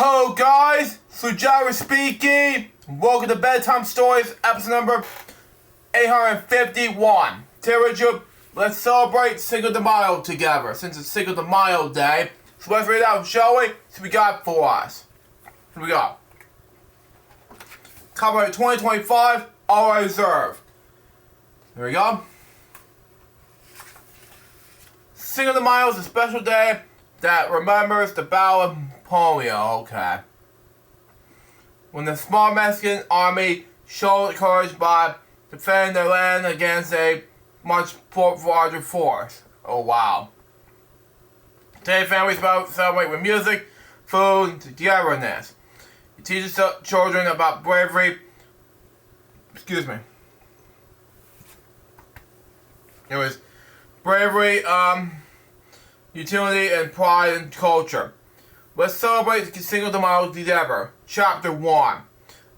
Hello guys, Sujara speaking. Welcome to Bedtime Stories, episode number 851. Today, let's celebrate Cinco de Mayo together, since it's Cinco de Mayo day. So let's read it out, shall we? So we got for us. Here we go. Copyright 2025, all reserved. Here we go. Cinco de Mayo is a special day that remembers the Battle of Polio, okay. When the small Mexican army showed courage by defending their land against a much larger force. Oh wow. Today families celebrate with music, food, and togetherness. It teaches children about bravery. Excuse me. Anyways, bravery, utility, and pride and culture. Let's celebrate Cinco de Mayo together. Chapter 1.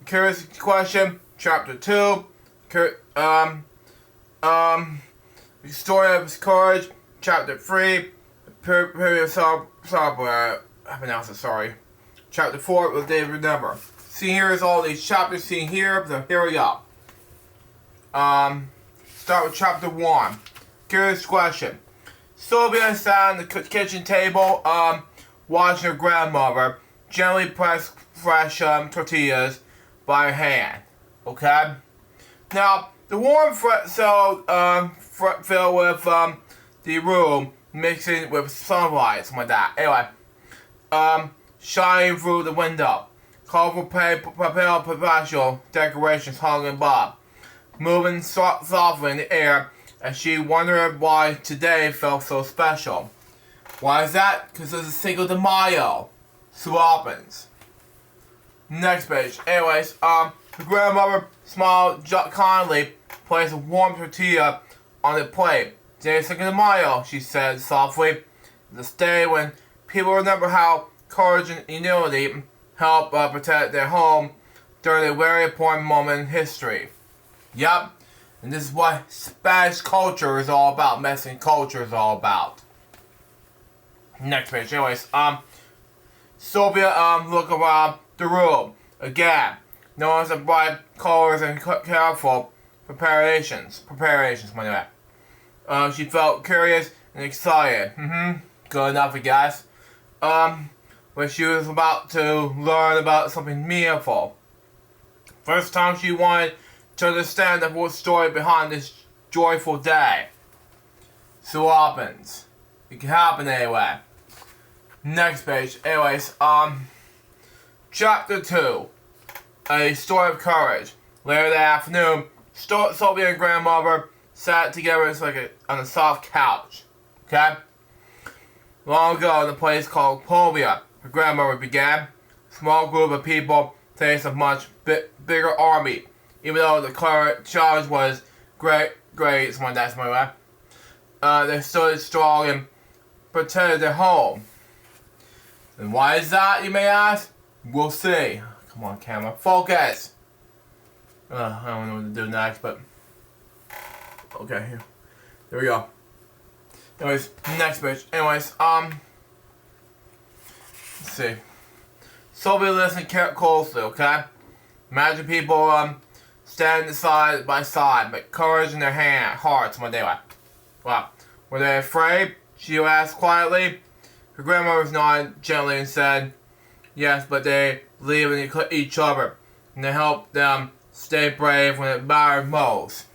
Curious question. Chapter 2. Story of courage. Chapter 3. Period of sorry. Chapter 4 was David Remember. See here is all these chapters seen here. So here we go. Start with chapter 1. Curious question. Sylvia sat at the kitchen table, watching her grandmother gently press fresh tortillas by her hand. Okay? Now, the warm filled with the room, mixing with sunlight, something like that. Anyway, shining through the window. Colorful papel decorations hung above, moving softly in the air as she wondered why today felt so special. Why is that? Because it's a Cinco de Mayo. So happens. Next page. Anyways, her grandmother smiled kindly, placed a warm tortilla on the plate. Today is Cinco de Mayo, she said softly. This day when people remember how courage and unity helped protect their home during a very important moment in history. Yup. And this is what Spanish culture is all about. Mexican culture is all about. Next page. Anyways, Sylvia looked around the room again. Notice the bright colors and careful preparations. My way. She felt curious and excited. Good enough, I guess. When she was about to learn about something meaningful. First time she wanted to understand the full story behind this joyful day. So happens. It can happen anyway. Next page. Anyways, chapter 2. A story of courage. Later that afternoon, Sylvia and grandmother sat together on a soft couch. Okay? Long ago in a place called Povia, her grandmother began. A small group of people faced a much bigger army. Even though the current challenge was great, someone that's my way. They stood strong and protected their home. And why is that, you may ask? We'll see. Come on, camera, focus. I don't know what to do next, but okay, here we go. Anyways, next page. Anyways, let's see. Sylvia listened closely, okay? Imagine people standing side by side, but courage in their hearts one day. Wow. Were they afraid? She asked quietly. Her grandmother nodded gently and said, yes, but they believe in each other, and they help them stay brave when it matters most.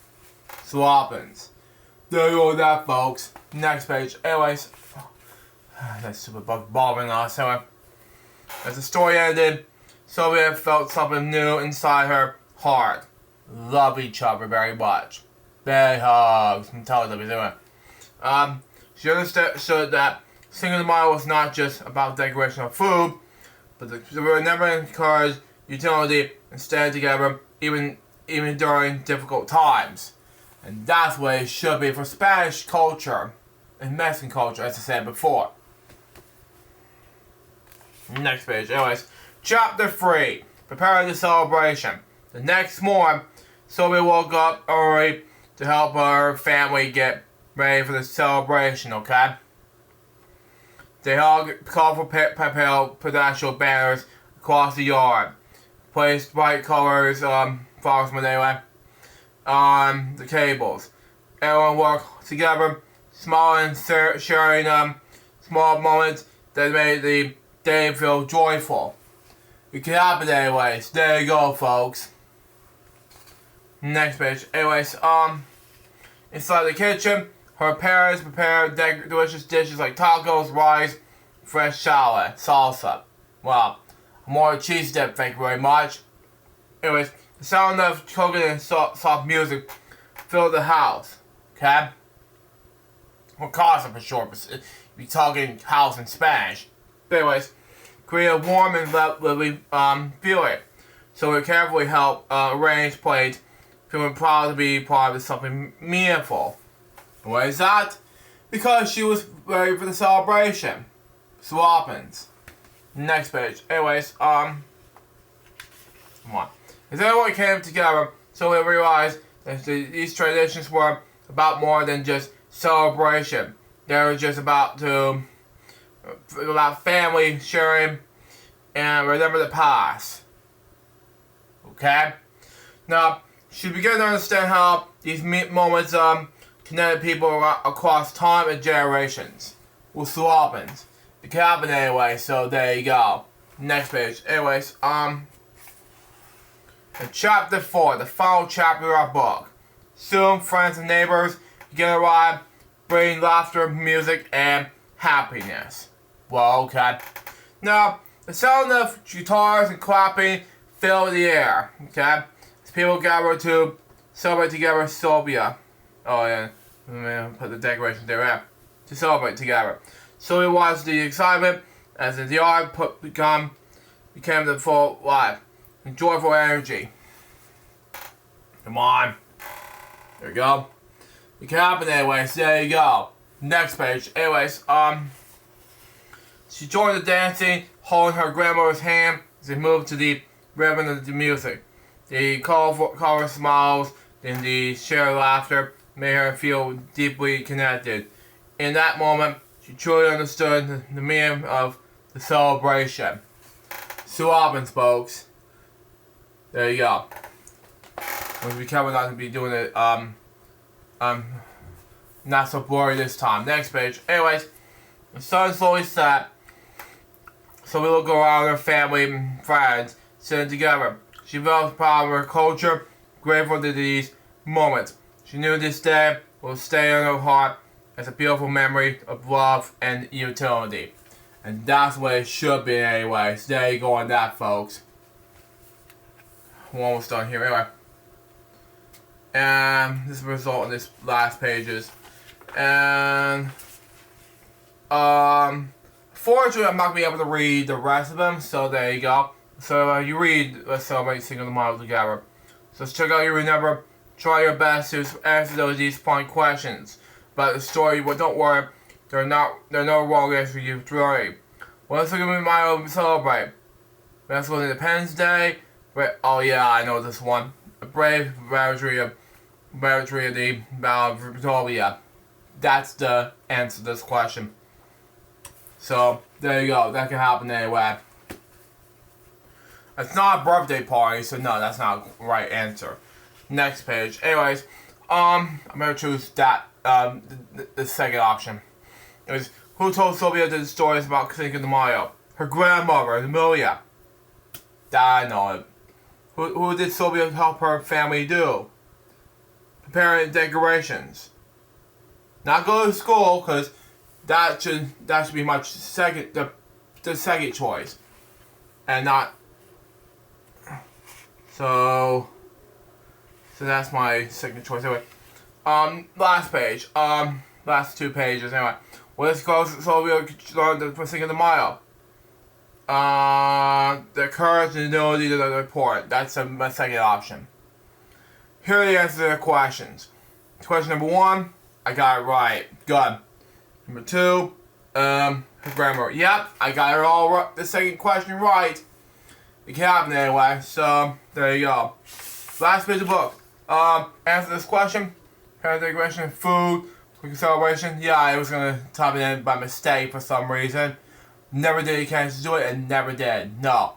So happens. There you go with that, folks. Next page. Anyways, that stupid bug bothering us. Anyway, as the story ended, Sylvia felt something new inside her heart. Love each other very much. Big hugs from Teletubbies. Anyway, she understood that Cinco de Mayo was not just about decoration of food, but they were never encourage utility and staying together even during difficult times. And that's what it should be for Spanish culture and Mexican culture, as I said before. Next page. Anyways, chapter 3. Preparing the celebration. The next morning, Sylvia woke up early to help her family get ready for the celebration, okay? They hung colorful pedestrian banners across the yard. Placed bright colors, flowers anyway, on the cables. Everyone worked together, smiling and sharing small moments that made the day feel joyful. It can happen anyways. There you go, folks. Next page. Anyways, inside the kitchen, her parents prepared delicious dishes like tacos, rice, fresh salsa. Wow. More cheese dip, thank you very much. Anyways, the sound of cooking and soft music filled the house. Okay? Or casa for short, but you're talking house in Spanish. But anyways, create a warm and lovely feeling. So we carefully helped arrange plates, feeling proud to be part of something meaningful. Why is that? Because she was ready for the celebration. So what happens? Next page. Anyways, come on. As everyone came together, so we realized that these traditions were about more than just celebration. They were just about family, sharing, and remember the past. Okay? Now, she began to understand how these moments connected people across time and generations. Well, so happens. It can happen anyway, so there you go. Next page. Anyways, in chapter 4, the final chapter of our book. Soon, friends and neighbors begin to arrive, bringing laughter, music, and happiness. Well, okay. Now, the sound of guitars and clapping filled the air, okay? As people gather to celebrate together Sylvia. Oh, yeah. I'm gonna put the decorations there, yeah. To celebrate together. So it was the excitement as the yard became the full life and joyful energy. Come on. There you go. It can happen anyways. There you go. Next page. Anyways, she joined the dancing, holding her grandmother's hand as they moved to the rhythm of the music. The colorful smiles and the shared laughter made her feel deeply connected. In that moment, she truly understood the meaning of the celebration. So happens, folks. There you go. We'll be careful not to be doing it, not so blurry this time. Next page. Anyways, the sun slowly set, so we look around her family and friends sitting together. She felt proud of her culture, grateful to these moments. She knew this day will stay in her heart as a beautiful memory of love and utility. And that's what it should be anyways. There you go on that, folks. We're almost done here anyway. And this is the result in this last pages. And fortunately I'm not gonna be able to read the rest of them, so there you go. So you read Let's Celebrate Cinco de Mayo together. So let's check out your remember. Try your best to answer these fun questions about the story, but don't worry, there are no wrong answers for you to worry. What's Cinco de Mayo celebrate? That's on Independence Day. Oh yeah, I know this one. A brave battery of the Battle of Victoria. That's the answer to this question. So there you go. That can happen anyway. It's not a birthday party, so no, that's not the right answer. Next page. Anyways, I'm gonna choose that. The second option. It was who told Sylvia the stories about Cinco de Mayo? Her grandmother, Amelia. That I know it. Who did Sylvia help her family do? Preparing decorations. Not go to school, because that should be my second the second choice. And not so that's my second choice anyway. Last page. Last two pages anyway. Well, let's go. So we'll learn the Cinco de Mayo. The courage and ability to report. That's my second option. Here are the answers to the questions. Question number 1, I got it right. Good. Number 2, her grammar. Yep, I got it all right. The second question right. It can happen anyway. So there you go. Last page of the book. Answer this question. Parent question. Food Quick celebration. Yeah, I was gonna type it in by mistake for some reason. Never did a chance to do it and never did. No.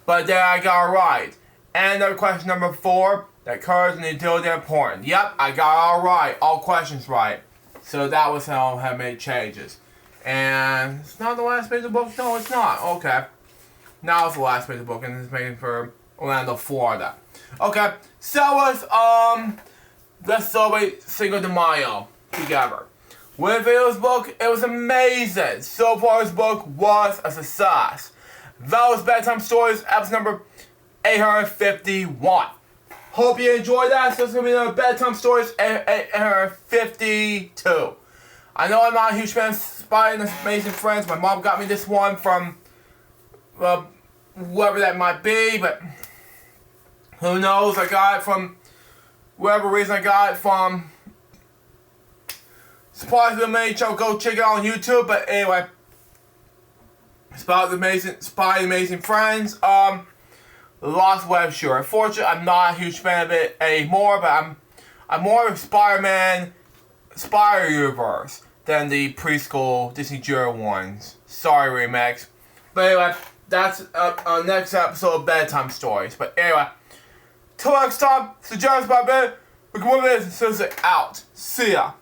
But then I got it right. And another question number 4. That colors and utility are important. Yep, I got all right. All questions right. So that was how I made changes. And it's not the last page of the book? No, it's not. Okay. Now it's the last page of the book, and it's making for Orlando, Florida. Okay, so let's celebrate Cinco de Mayo together. When I finished this book, it was amazing. So far, this book was a success. That was Bedtime Stories, episode number 851. Hope you enjoyed that. So it's going to be another Bedtime Stories 852. I know I'm not a huge fan of Spy and Amazing Friends. My mom got me this one from whoever that might be, but who knows? I got it from whatever reason I got it from. Spy the Amazing Show. Go check it out on YouTube. But anyway, Spy the Amazing Friends. The Lost Web Shore. Unfortunately, I'm not a huge fan of it anymore, but I'm more of Spider-Man, Spider-Universe than the preschool Disney Junior ones. Sorry, Remix. But anyway, that's our next episode of Bedtime Stories. But anyway, till next time, so Jonas by Ben, we can move this and out. See ya.